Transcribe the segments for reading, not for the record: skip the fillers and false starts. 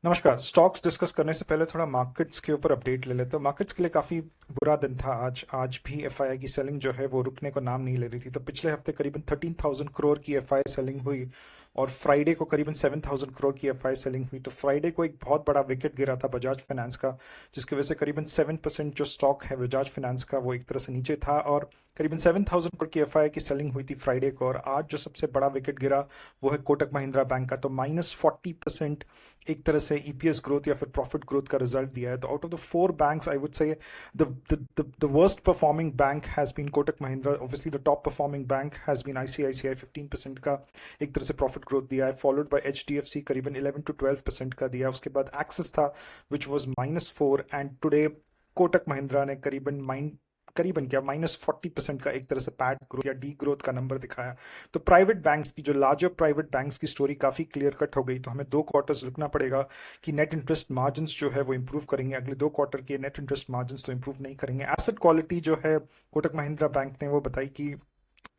नमस्कार। Stocks discuss करने से पहले थोड़ा मार्केट्स के ऊपर अपडेट ले लेते हैं। मार्केट्स के लिए काफ़ी बुरा दिन था आज भी एफआईआई की सेलिंग जो है वो रुकने को नाम नहीं ले रही थी। तो पिछले हफ्ते करीबन 13,000 करोड़ की एफआईआई सेलिंग हुई और फ्राइडे को करीबन 7,000 करोड़ की एफआईआई सेलिंग हुई। तो फ्राइडे को एक बहुत बड़ा विकेट गिरा था बजाज फाइनेंस का, जिसकी वजह से करीबन 7% जो स्टॉक है बजाज फाइनेंस का वो एक तरह से नीचे था। और करीबन 7,000 करोड़ की एफआईआई की सेलिंग हुई थी फ्राइडे को। और आज जो सबसे बड़ा विकेट गिरा वो है कोटक महिंद्रा बैंक का। तो -40% एक तरह से ईपीएस ग्रोथ या फिर प्रॉफिट ग्रोथ का रिजल्ट दिया है। तो out of the four banks I would say the worst performing bank has been Kotak Mahindra. Obviously the top performing bank has been ICICI, 15% का एक तरह से प्रॉफिट ग्रोथ दिया है, फॉलोड बाय एचडीएफसी करीबन 11 to 12% का दिया। उसके बाद एक्सिस था which was -4, and today Kotak Mahindra ने करीबन क्या -40% का एक तरह से पैट ग्रोथ या डी ग्रोथ का नंबर दिखाया। तो प्राइवेट बैंक्स की जो लार्जर प्राइवेट बैंक्स की स्टोरी काफी क्लियर कट हो गई। तो हमें 2 क्वार्टर्स रुकना पड़ेगा कि नेट इंटरेस्ट मार्जिन्स जो है वो इंप्रूव करेंगे। अगले 2 क्वार्टर के नेट इंटरेस्ट मार्जिन्स तो इंप्रूव नहीं करेंगे। एसेट क्वालिटी जो है कोटक महिंद्रा बैंक ने वो बताई कि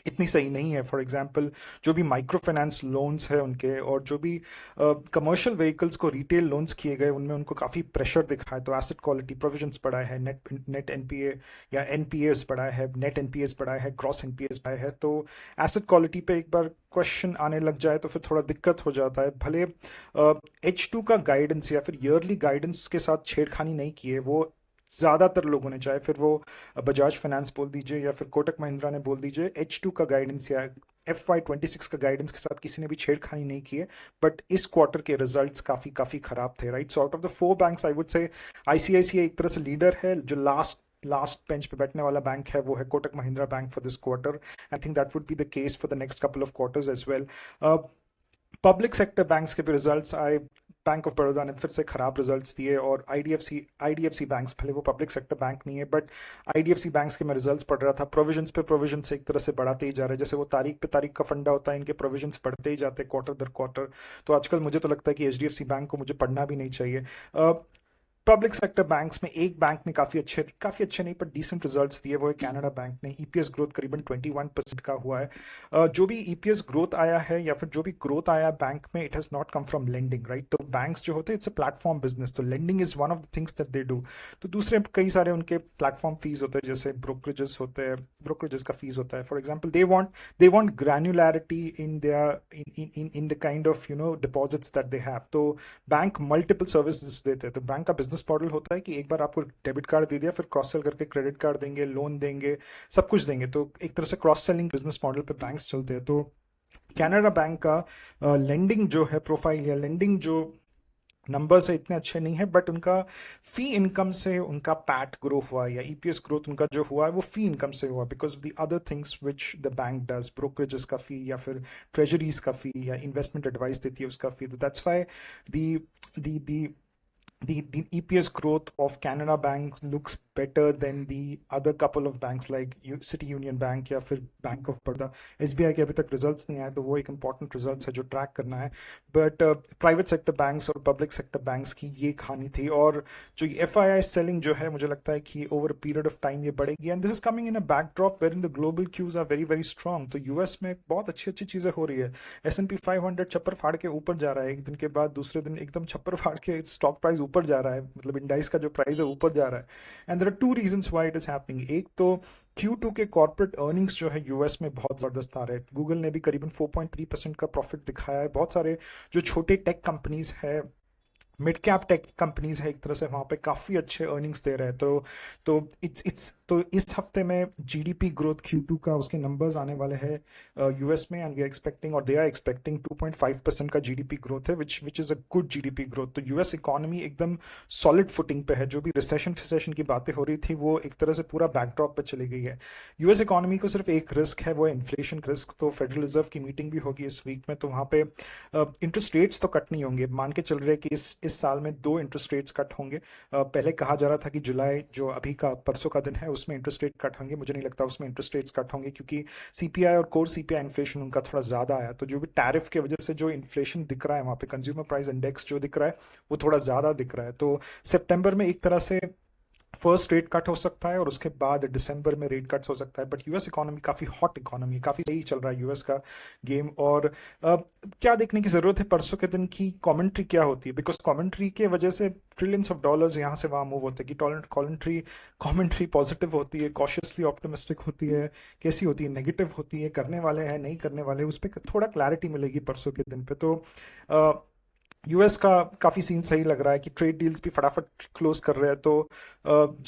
इतनी सही नहीं है। फॉर एग्जांपल जो भी माइक्रो फाइनेंस लोन्स है उनके, और जो भी कमर्शियल व्हीकल्स को रिटेल लोन्स किए गए, उनमें उनको काफ़ी प्रेशर दिखा है। तो एसेट क्वालिटी प्रोविजंस बढ़ा है, नेट नेट एनपीए या एनपीएस बढ़ा है, नेट एनपीएस बढ़ा है, ग्रॉस एनपीएस बढ़ा है। तो एसेट क्वालिटी पे एक बार क्वेश्चन आने लग जाए तो फिर थोड़ा दिक्कत हो जाता है। भले H2 का गाइडेंस या फिर ईयरली गाइडेंस के साथ छेड़खानी नहीं की है वो ज्यादातर लोगों ने, चाहे फिर वो बजाज फाइनेंस बोल दीजिए या फिर कोटक महिंद्रा ने बोल दीजिए, H2 का गाइडेंस या FY26 का गाइडेंस के साथ किसी ने भी छेड़खानी नहीं की है। बट इस क्वार्टर के रिजल्ट्स काफी काफी खराब थे, right. So out of the four banks I would से आईसीआईसीआई एक तरह से लीडर है। जो लास्ट बेंच पे बैठने वाला बैंक है वो है Kotak Mahindra bank for this quarter. I think that would be the case for the next couple of quarters as well. Public sector banks के भी रिजल्ट्स आए। बैंक ऑफ बड़ौदा ने फिर से खराब रिजल्ट्स दिए, और आईडीएफसी बैंक्स, भले वो पब्लिक सेक्टर बैंक नहीं है बट आईडीएफसी बैंक्स के मैं रिजल्ट्स पढ़ रहा था, प्रोविजंस पे प्रोविजंस एक तरह से बढ़ाते ही जा रहे हैं। जैसे वो तारीख पे तारीख का फंडा होता है, इनके प्रोविजंस बढ़ते ही जाते हैं क्वार्टर दर क्वार्टर। तो आजकल मुझे तो लगता है कि एचडीएफसी बैंक को मुझे पढ़ना भी नहीं चाहिए। पब्लिक सेक्टर बैंक्स में एक बैंक ने काफी अच्छे नहीं पर डिसेंट रिजल्ट्स दिए, वो है कैनरा बैंक ने। ईपीएस ग्रोथ करीबन 21% का हुआ है। जो भी ईपीएस ग्रोथ आया है या फिर जो भी ग्रोथ आया बैंक में, it has not come from lending, right. तो बैंक्स जो होते हैं इट्स अ प्लेटफॉर्म बिजनेस, तो lending is one of the things that they do. तो दूसरे कई सारे उनके प्लेटफॉर्म फीस होते हैं, जैसे ब्रोकरेजेस होते हैं, ब्रोकरेजेस का फीस होता है। For example they want granularity in their in the kind of deposits that they have. तो बैंक मल्टीपल सर्विसेज देते हैं। तो बैंक का बिजनेस मॉडल होता है कि एक बार आपको डेबिट कार्ड दे दिया, फिर क्रॉस सेल करके क्रेडिट कार्ड देंगे, लोन देंगे, सब कुछ देंगे। तो एक तरह से क्रॉस सेलिंग बिजनेस मॉडल पे बैंक्स चलते हैं। तो कैनरा बैंक का लेंडिंग जो है प्रोफाइल या लेंडिंग जो नंबर्स है इतने अच्छे नहीं है, बट उनका फी इनकम से उनका पैट ग्रो हुआ या ईपीएस ग्रोथ उनका जो हुआ है वो फी इनकम से हुआ, because of the other things which the bank does, brokerages का फी या फिर ट्रेजरीज का फी या इन्वेस्टमेंट एडवाइस देती है उसका फी। तो that's why the the the EPS growth of Canada Bank looks better than the other couple of banks like City Union Bank या फिर Bank of Baroda। SBI के अभी तक रिजल्ट्स नहीं आए, तो वो एक इंपॉर्टेंट रिजल्ट्स है जो ट्रैक करना है। बट प्राइवेट सेक्टर बैंक्स और पब्लिक सेक्टर बैंक्स की ये कहानी थी। और जो FII सेलिंग जो है, मुझे लगता है कि over a period of time ये बढ़ेगी, and this is coming in a backdrop where in the global cues are very very strong. तो यूएस में बहुत अच्छी अच्छी चीजें हो रही है। S&P 500 छप्पर फाड़ के ऊपर जा रहा है, एक दिन के बाद दूसरे दिन एकदम छप्पर फाड़ के स्टॉक प्राइस ऊपर जा रहा है, मतलब इंडाइस का जो प्राइस है ऊपर जा रहा है। And there are two reasons why it is happening. एक तो Q2 के कॉर्पोरेट अर्निंग्स जो है यूएस में बहुत जबरदस्त आ रहे हैं। गूगल ने भी करीबन 4.3% का प्रॉफिट दिखाया है। बहुत सारे जो छोटे टेक कंपनीज है, मिड कैप टेक कंपनीज है, एक तरह से वहां पे काफी अच्छे अर्निंग्स दे रहे हैं। तो इट्स तो इस हफ्ते में जीडीपी ग्रोथ Q2 का उसके नंबर्स आने वाले हैं यूएस में, एंड वी आर एक्सपेक्टिंग और दे आर एक्सपेक्टिंग 2.5% का जीडीपी ग्रोथ है, which is a good GDP growth. तो यूएस इकोनॉमी एकदम सॉलिड फुटिंग पे है। जो भी रिसेशन फिसेशन की बातें हो रही थी वो एक तरह से पूरा बैकड्रॉप पे चली गई है। यूएस इकोनॉमी को सिर्फ एक रिस्क है, वो है इन्फ्लेशन रिस्क। तो फेडरल रिजर्व की मीटिंग भी होगी इस वीक में, तो वहां पे इंटरेस्ट रेट्स तो कट नहीं होंगे। मान के चल रहे हैं कि इस साल में 2 इंटरेस्ट रेट्स कट होंगे। पहले कहा जा रहा था कि जुलाई जो अभी का परसों का दिन है उसमें इंटरेस्ट रेट कट होंगे। मुझे नहीं लगता उसमें इंटरेस्ट रेट्स कट होंगे, क्योंकि सीपीआई और कोर सीपीआई इन्फ्लेशन उनका थोड़ा ज्यादा आया। तो जो भी टैरिफ की वजह से जो इन्फ्लेशन दिख रहा है वहां पे, कंज्यूमर प्राइस इंडेक्स जो दिख रहा है वो थोड़ा ज्यादा दिख रहा है। तो सितंबर में एक तरह से फर्स्ट रेट कट हो सकता है और उसके बाद दिसंबर में रेट कट्स हो सकता है, बट यूएस इकोनॉमी काफ़ी हॉट इकोनॉमी, काफ़ी सही चल रहा है यूएस का गेम। और क्या देखने की ज़रूरत है परसों के दिन की कमेंट्री क्या होती है, बिकॉज कमेंट्री के वजह से ट्रिलियंस ऑफ डॉलर्स यहाँ से वहाँ मूव होते हैं कि कमेंट्री कमेंट्री पॉजिटिव होती है, कॉशियसली ऑप्टिमिस्टिक होती है, कैसी होती है, नेगेटिव होती है, करने वाले हैं नहीं करने वाले, उस पर थोड़ा क्लैरिटी मिलेगी परसों के दिन पे। तो यूएस का काफ़ी सीन सही लग रहा है कि ट्रेड डील्स भी फटाफट क्लोज कर रहे हैं। तो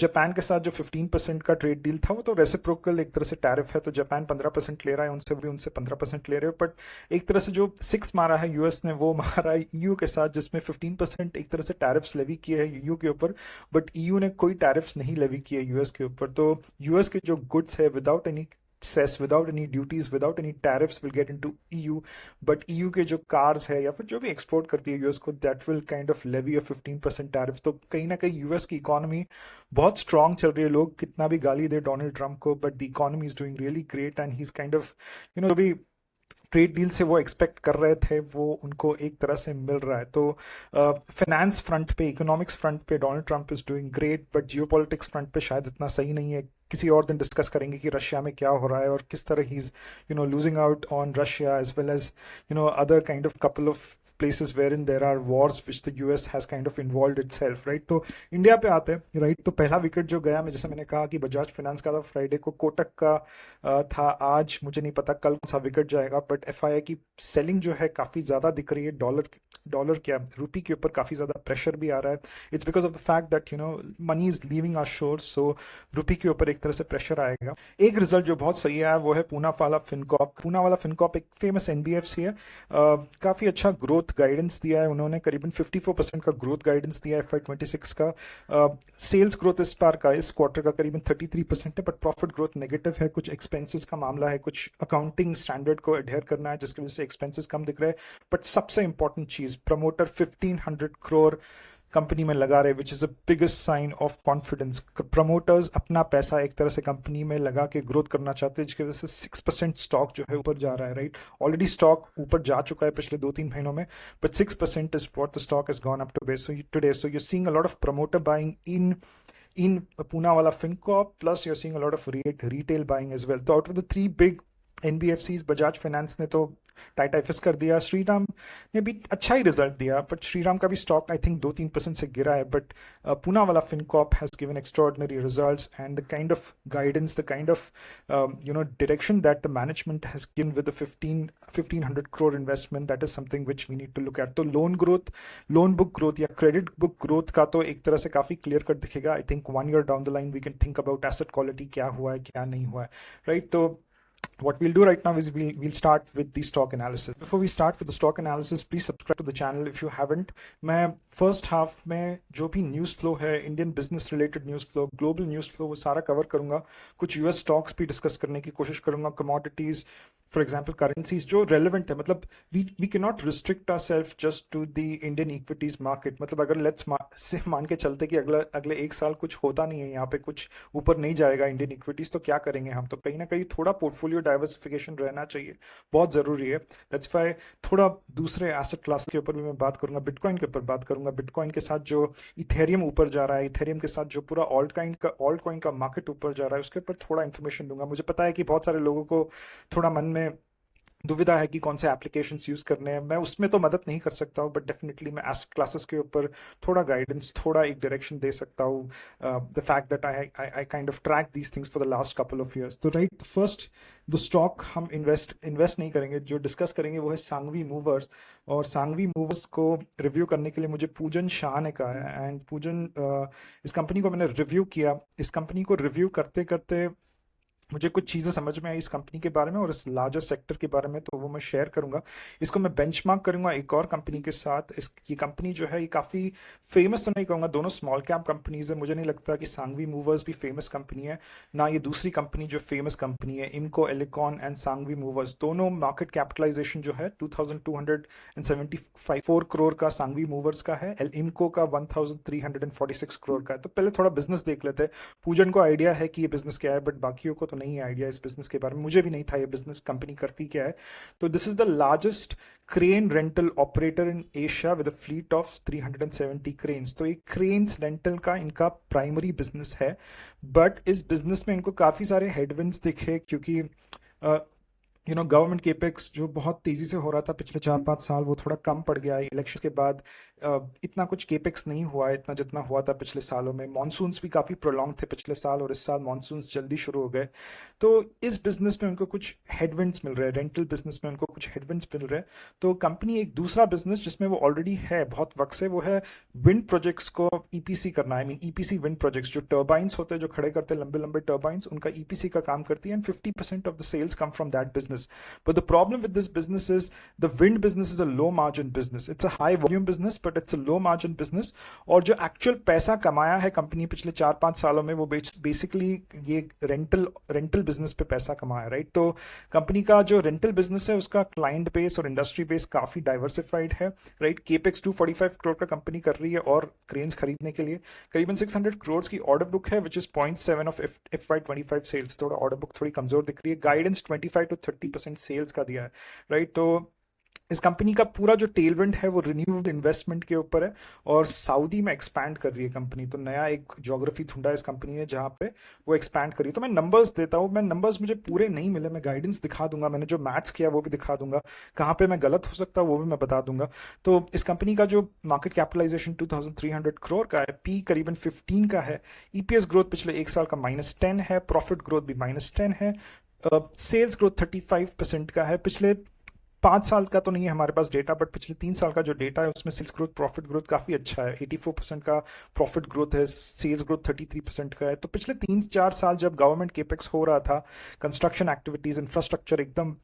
जापान के साथ जो 15% का ट्रेड डील था वो तो रेसिप्रोकल एक तरह से टैरिफ है, तो जापान 15% ले रहा है उनसे, भी उनसे 15% ले रहे हो। बट एक तरह से जो 6 मारा है यूएस ने वो मारा है ईयू के साथ, जिसमें 15% एक तरह से टैरिफ्स लेवी किए हैं ईयू के ऊपर, बट ईयू ने कोई टैरिफ्स नहीं लेवी किए यूएस के ऊपर। तो यूएस के जो गुड्स है without any cess, without any duties, without any tariffs will get into EU, but EU के जो कार्स है या फिर जो भी एक्सपोर्ट करती है यूएस को, that will kind of levy a 15% tariff. तो कहीं ना कहीं यूएस की इकोनॉमी बहुत स्ट्रांग चल रही है। लोग कितना भी गाली दे डोनाल्ड ट्रंप को, but the economy is doing really great and he is kind of अभी ट्रेड डील से वो एक्सपेक्ट कर रहे थे वो उनको एक तरह से मिल रहा है। तो फाइनेंस फ्रंट पे, इकोनॉमिक्स फ्रंट पे Donald Trump is doing great, but geopolitics front पे शायद इतना सही नहीं है। किसी और दिन डिस्कस करेंगे कि रशिया में क्या हो रहा है और किस तरह he is losing out on Russia as well as other kind of couple of places wherein there are wars which the US has kind of involved itself, right? तो इंडिया पे आते हैं, राइट? तो पहला विकेट जो गया, मैं जैसे मैंने कहा कि बजाज फाइनेंस का था फ्राइडे को, कोटक का था आज, मुझे नहीं पता कल कौन सा विकेट जाएगा, बट एफआईआई की सेलिंग जो है काफ़ी ज़्यादा दिख रही है। डॉलर क्या, रुपी के ऊपर काफ़ी ज़्यादा प्रेशर भी आ रहा है। It's because of the fact that money is leaving our shores, so rupee के ऊपर एक तरह से प्रेशर आएगा। एक रिजल्ट जो बहुत सही आया वो है पूना वाला फिनकॉप। पूना वाला फिनकॉप एक फेमस एनबीएफसी है, काफ़ी अच्छा ग्रोथ गाइडेंस दिया है उन्होंने, करीबन 54% का ग्रोथ गाइडेंस दिया है FY26 का। सेल्स ग्रोथ इस बार का, इस क्वार्टर का करीबन 33% है, बट प्रॉफिट ग्रोथ नेगेटिव है। कुछ एक्सपेंसेस का मामला है, कुछ अकाउंटिंग स्टैंडर्ड को एडहेयर करना है जिसकी वजह से एक्सपेंसेस कम दिख रहे हैं। बट सबसे इंपॉर्टेंट चीज़, प्रमोटर 1500 करोड़ कंपनी में लगा रहे, which is the biggest sign of confidence. Promoters अपना पैसा एक तरह से कंपनी में लगा के ग्रोथ करना चाहते हैं, जिसकी वजह से 6% स्टॉक जो है ऊपर जा रहा है, राइट? ऑलरेडी स्टॉक ऊपर जा चुका है पिछले 2-3 महीनों में, but 6% is what the stock has gone up today. So you seeing a lot of promoter buying in Pune wala FinCorp, plus you're seeing a lot of retail buying as well. So out of the three big NBFCs, Bajaj finance ने तो टाइटाइफिस कर दिया, श्रीराम ने भी अच्छा ही result दिया, but Shriram का भी स्टॉक आई थिंक 2-3% से गिरा है। But Poonawalla Fincorp has given extraordinary results and the kind of guidance, the kind of direction that the management has given with the 1500 crore investment, that is something which we need to look at. तो loan book growth या credit book growth का तो एक तरह से काफ़ी clear cut दिखेगा। I think 1 year down the line we can think about asset quality, क्या हुआ है क्या नहीं हुआ है, राइट? तो what we'll do right now is we'll start with the stock analysis. Before we start with the stock analysis, please subscribe to the channel if you haven't. मैं first half में जो भी न्यूज़ फ्लो है, Indian business related news flow, global news flow, वो सारा cover करूंगा। कुछ US stocks भी डिस्कस करने की कोशिश करूंगा, कमोडिटीज, फॉर एग्जाम्पल करेंसीज जो रेलिवेंट है। मतलब we can not restrict our self just to the Indian equities market. मतलब अगर से मान के चलते कि अगले एक साल कुछ होता नहीं है, यहाँ पे कुछ ऊपर नहीं जाएगा इंडियन इक्विटीज, तो क्या करेंगे हम? तो कहीं ना कहीं थोड़ा पोर्टफोलियो डाइवर्सिफिकेशन रहना चाहिए, बहुत ज़रूरी है। दैट्स व्हाई थोड़ा दूसरे एसेट क्लास के ऊपर भी मैं बात करूंगा, बिटकॉइन के ऊपर बात करूंगा। बिटकॉइन के साथ जो इथेरियम ऊपर जा रहा है, इथेरियम के साथ जो पूरा ऑल्ट कॉइन का मार्केट ऊपर जा रहा है, उसके ऊपर थोड़ा इन्फॉर्मेशन दूंगा। मुझे पता है कि बहुत सारे लोगों को थोड़ा मन में दुविधा है कि कौन से एप्लीकेशंस यूज़ करने हैं, मैं उसमें तो मदद नहीं कर सकता हूँ, बट डेफिनेटली मैं एसेट क्लासेस के ऊपर थोड़ा गाइडेंस, थोड़ा एक डायरेक्शन दे सकता हूँ। The fact that I kind of track these things for the last couple of years. तो राइट, फर्स्ट द स्टॉक हम इन्वेस्ट नहीं करेंगे, जो डिस्कस करेंगे वो है सांगवी मूवर्स। और सांगवी मूवर्स को रिव्यू करने के लिए मुझे पूजन शाह ने कहा है, एंड पूजन, इस कंपनी को मैंने रिव्यू किया। इस कंपनी को रिव्यू करते करते मुझे कुछ चीज़ें समझ में आई इस कंपनी के बारे में और इस लार्जर सेक्टर के बारे में, तो वो मैं शेयर करूंगा। इसको मैं बेंचमार्क करूंगा एक और कंपनी के साथ। ये कंपनी जो है ये काफ़ी फेमस तो नहीं कहूँगा, दोनों स्मॉल कैप कंपनीज है। मुझे नहीं लगता कि सांगवी मूवर्स भी फेमस कंपनी है, ना ये दूसरी कंपनी जो फेमस कंपनी है इम्को एलिकॉन एंड सांगवी मूवर्स। दोनों मार्केट कैपिटलाइजेशन जो है 2274 करोड़ का सांगवी मूवर्स का है, इम्को का 1346 करोड़ का है। तो पहले थोड़ा बिजनेस देख लेते हैं। पूजन को आइडिया है कि ये बिजनेस क्या है, बट बाकियों को तो को नहीं है आइडिया इस बिजनेस के बारे में, मुझे भी नहीं था ये बिजनेस कंपनी करती क्या है। तो this is the largest crane rental operator in Asia with a fleet of 370 cranes. तो एक क्रेन्स रेंटल का इनका प्राइमरी बिजनेस है, बट इस बिजनेस में इनको काफ़ी सारे हेडविंड्स दिखे, क्योंकि गवर्नमेंट केपेक्स जो बहुत तेजी से हो रहा था पिछले 4-5 साल, वो थोड़ा कम पड़ गया है। इलेक्शन के बाद इतना कुछ केपेक्स नहीं हुआ है इतना जितना हुआ था पिछले सालों में। मॉनसून्स भी काफ़ी प्रोलॉन्ग थे पिछले साल, और इस साल मॉनसून्स जल्दी शुरू हो गए। तो इस बिजनेस में उनको कुछ हेडविंड्स मिल रहे हैं, रेंटल बिजनेस में उनको कुछ हेडविंड्स मिल रहे हैं। तो कंपनी एक दूसरा बिजनेस जिसमें वो ऑलरेडी है बहुत वक्त से, वो है विंड प्रोजेक्ट्स को ईपीसी करना। I mean EPC wind projects, जो टर्बाइंस होते हैं जो खड़े करते हैं लंबे लंबे टर्बाइंस, उनका ईपीसी का काम करती है, and 50% of the sales come from that business. But the problem with this business is the wind business is a low margin business. It's a high volume business, but it's a low margin business. और जो actual पैसा कमाया है company पिछले 4-5 सालों में, वो basically ये रेंटल बिजनेस पे पैसा कमाया, राइट। तो कंपनी का जो रेंटल बिजनेस है उसका क्लाइंट बेस और इंडस्ट्री बेस काफी डाइवर्सिफाइड है, राइट। केपेक्स 245 करोड़ का कंपनी कर रही है, और क्रेन्स खरीदने के लिए करीबन 600 करोड़ की ऑर्डर बुक है, which is 0.7 of FY25 sales. थोड़ा ऑर्डर बुक थोड़ी कमजोर दिख रही है। गाइडेंस 25 to 30% सेल्स का दिया है, राइट। तो इस कंपनी का पूरा जो टेलविंड है वो रिन्यूएबल इन्वेस्टमेंट के ऊपर है, और सऊदी में एक्सपैंड कर रही है कंपनी। तो नया एक ज्योग्राफी ढूंढा है इस कंपनी ने जहां पे वो एक्सपैंड करी। तो मैं नंबर्स देता हूँ, मैं नंबर्स मुझे पूरे नहीं मिले, मैं गाइडेंस दिखा दूंगा, मैंने जो मैथ्स किया वो भी दिखा दूंगा, कहाँ पे मैं गलत हो सकता हूँ वो भी मैं बता दूंगा। तो इस कंपनी का जो मार्केट कैपिटलाइजेशन 2300 करोड़ का है, पी करीबन 15 का है, ईपीएस ग्रोथ पिछले एक साल का -10 है, प्रॉफिट ग्रोथ भी -10 है, सेल्स ग्रोथ 35% का है। पिछले 5 साल का तो नहीं है हमारे पास डेटा, बट पिछले 3 साल का जो डेटा है उसमें सेल्स ग्रोथ प्रॉफिट ग्रोथ काफी अच्छा है। 84% का प्रॉफिट ग्रोथ है, सेल्स ग्रोथ 33% का है। तो पिछले 3-4 साल जब गवर्नमेंट केपेक्स हो रहा था, कंस्ट्रक्शन एक्टिविटीज, इंफ्रास्ट्रक्चर एकदम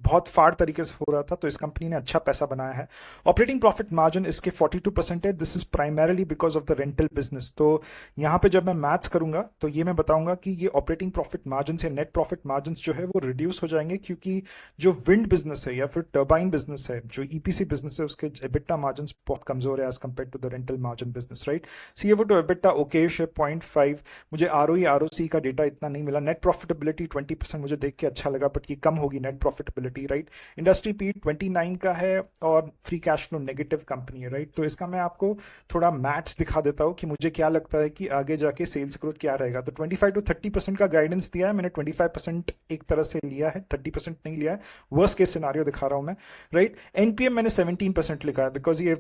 बहुत फाड़ तरीके से हो रहा था, तो इस कंपनी ने अच्छा पैसा बनाया है। ऑपरेटिंग प्रॉफिट मार्जिन इसके 42% है। This is primarily because of the rental business. तो यहाँ पे जब मैं मैथ्स करूंगा तो ये मैं बताऊंगा कि ये ऑपरेटिंग प्रॉफिट मार्जिन से नेट प्रॉफिट मार्जिन जो है वो रिड्यूस हो जाएंगे, क्योंकि जो विंड बिजनेस है या फिर टर्बाइन बिजनेस है, जो ईपीसी बिजनेस है, उसके एबिटा मार्जिन बहुत कमजोर है as compare to the rental margin business, right. CFO to EBITDA ओकेश है 0.5। मुझे आरओई आरओसी का डेटा इतना नहीं मिला। नेट प्रॉफिटेबिलिटी 20% मुझे देख के अच्छा लगा, बट ये कम होगी net profitability, right. Industry P 29 का है, और free cash flow negative company है, राइट। तो इसका मैं आपको थोड़ा मैथ्स दिखा देता हूं कि मुझे क्या लगता है कि आगे जाके सेल्स ग्रोथ क्या रहेगा। तो 25 to 30% का गाइडेंस दिया है मैंने, 25% एक तरह से लिया है, 30% नहीं लिया है। वर्स्ट केस सिनारियो दिखा रहा हूं मैं, राइट। एनपीएम मैंने 17% लिखा है, बिकॉज ये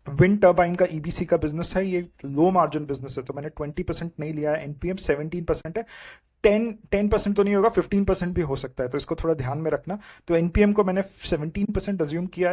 विंड टर्बाइन का ईबीसी का बिजनेस है, ये लो मार्जिन बिजनेस है, तो मैंने 20% नहीं लिया है। एनपीएम 17% है। 10% तो नहीं होगा, 15% भी हो सकता है, तो इसको थोड़ा ध्यान में रखना। तो एनपीएम को मैंने 17% अज्यूम किया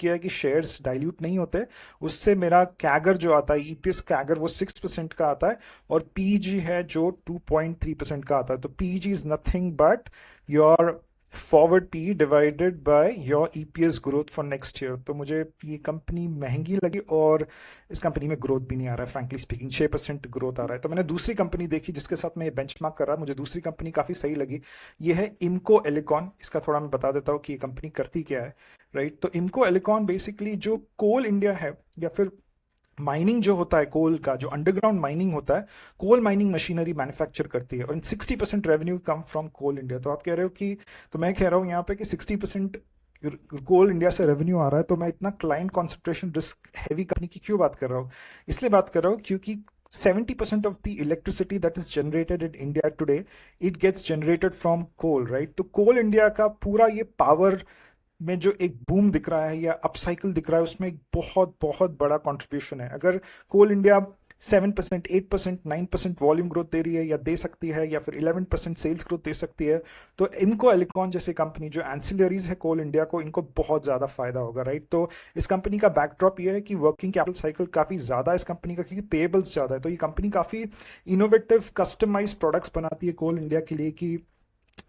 है कि शेयर्स डाइल्यूट नहीं होते। उससे मेरा कैगर जो आता है, ईपीएस कैगर, वो 6% का आता है, और पीजी है जो 2.3% का आता है। तो PG is nothing but your forward P divided by your EPS growth for next year. तो मुझे ये कंपनी महंगी लगी, और इस कंपनी में ग्रोथ भी नहीं आ रहा है, फ्रैंकली स्पीकिंग 6% ग्रोथ आ रहा है। तो मैंने दूसरी कंपनी देखी जिसके साथ मैं ये बेंचमार्क कर रहा, मुझे दूसरी कंपनी काफी सही लगी। ये है इम्को एलिकॉन। इसका थोड़ा मैं बता देता हूँ कि ये कंपनी करती क्या है, राइट। तो इम्को एलिकॉन बेसिकली जो कोल इंडिया है, या फिर माइनिंग जो होता है कोल का, जो अंडरग्राउंड माइनिंग होता है, कोल माइनिंग मशीनरी मैन्युफैक्चर करती है, और 60% revenue come from Coal India. तो आप कह रहे हो कि, तो मैं कह रहा हूँ यहाँ पे कि 60% कोल इंडिया से रेवेन्यू आ रहा है, तो मैं इतना client concentration risk heavy company की क्यों बात कर रहा हूँ? इसलिए बात कर रहा हूँ क्योंकि 70% of the electricity that is generated in India today, it gets generated from coal, right? तो कोल इंडिया का पूरा ये पावर में जो एक बूम दिख रहा है या अपसाइकिल दिख रहा है, उसमें एक बहुत बहुत बड़ा कंट्रीब्यूशन है। अगर कोल इंडिया 7%, 8%, 9% वॉल्यूम ग्रोथ दे रही है या दे सकती है, या फिर 11% सेल्स ग्रोथ दे सकती है, तो इनको एलिकॉन जैसे कंपनी जो एंसिलरीज है कोल इंडिया को, इनको बहुत ज्यादा फायदा होगा, राइट। तो इस कंपनी का बैकड्रॉप ये है कि वर्किंग कैपिटल साइकिल काफी ज्यादा है इस कंपनी का, क्योंकि पेएबल्स ज्यादा है। तो ये कंपनी काफी इनोवेटिव कस्टमाइज प्रोडक्ट्स बनाती है कोल इंडिया के लिए, कि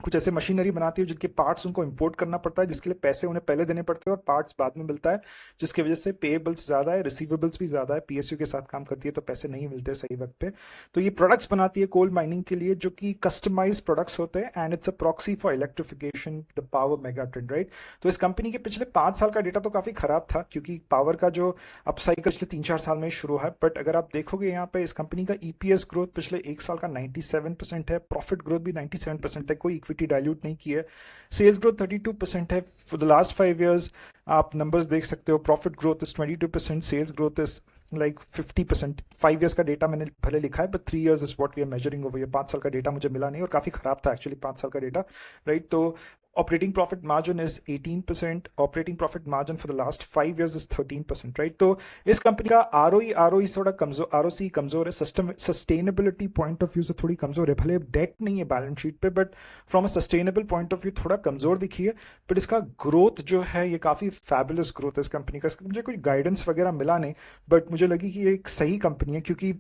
कुछ ऐसे मशीनरी बनाती है जिनके पार्ट्स उनको इंपोर्ट करना पड़ता है, जिसके लिए पैसे उन्हें पहले देने पड़ते हैं और पार्ट्स बाद में मिलता है, जिसकी वजह से पेएबल्स ज़्यादा है, रिसीवेबल्स भी ज़्यादा है। पीएसयू के साथ काम करती है तो पैसे नहीं मिलते सही वक्त पे। तो ये प्रोडक्ट्स बनाती है कोल माइनिंग के लिए, जो कि कस्टमाइज प्रोडक्ट्स होते हैं, and it's a proxy for electrification the power mega trend, right. तो इस कंपनी के पिछले 5 साल का डेटा तो काफ़ी खराब था, क्योंकि पावर का जो अपसाइकिल पिछले 3-4 साल में शुरू है। बट अगर आप देखोगे यहाँ पे इस कंपनी का ईपीएस ग्रोथ पिछले 1 साल का 97% है, प्रॉफिट ग्रोथ भी 97% है, कोई इक्विटी डाइल्यूट नहीं की है। सेल्स ग्रोथ 32% है फॉर द लास्ट 5 years। आप नंबर्स देख सकते हो, profit growth is 22%, sales growth is like 50%। 5 years का डेटा मैंने भले लिखा है, but 3 years is what we are measuring over. ये 5 साल का डेटा मुझे मिला नहीं और काफ़ी खराब था एक्चुअली 5 साल का डेटा, राइट। तो operating profit margin is 18%, operating profit margin for the last 5 years is 13%, right. तो इस कंपनी का आरओई थोड़ा कमजोर, आरओसी कमजोर है, सस्टेनेबिलिटी पॉइंट ऑफ व्यू से थोड़ी कमजोर है। भले डेट नहीं है बैलेंस शीट पे, but from a sustainable point of view थोड़ा कमजोर दिखी है। बट इसका ग्रोथ जो है ये काफ़ी फैबुलस ग्रोथ है इस कंपनी का। मुझे कोई गाइडेंस वगैरह मिला नहीं, बट मुझे लगी कि ये एक सही कंपनी है, क्योंकि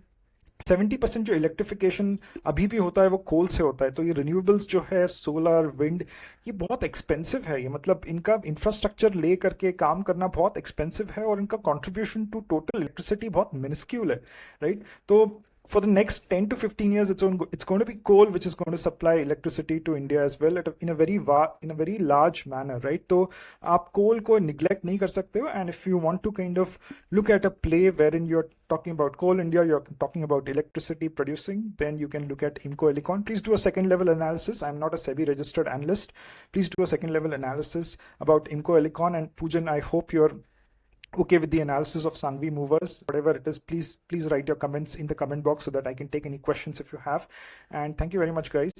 70% जो इलेक्ट्रिफिकेशन अभी भी होता है वो कोल से होता है। तो ये रिन्यूएबल्स जो है, सोलर, विंड, ये बहुत एक्सपेंसिव है। ये मतलब इनका इंफ्रास्ट्रक्चर ले करके काम करना बहुत एक्सपेंसिव है, और इनका कंट्रीब्यूशन टू टोटल इलेक्ट्रिसिटी बहुत मिनिस्क्यूल है, राइट। तो for the next 10 to 15 years, it's going to be coal which is going to supply electricity to India as well, in a very large manner, right? तो आप coal को neglect नहीं कर सकते हो, and if you want to kind of look at a play wherein you're talking about Coal India, you're talking about electricity producing, then you can look at IMCO Elecon. Please do a second level analysis. I'm not a SEBI registered analyst. Please do a second level analysis about IMCO Elecon. And Poojan, I hope you're okay with the analysis of Sangvi movers. Whatever it is, please write your comments in the comment box so that I can take any questions if you have. And thank you very much, guys.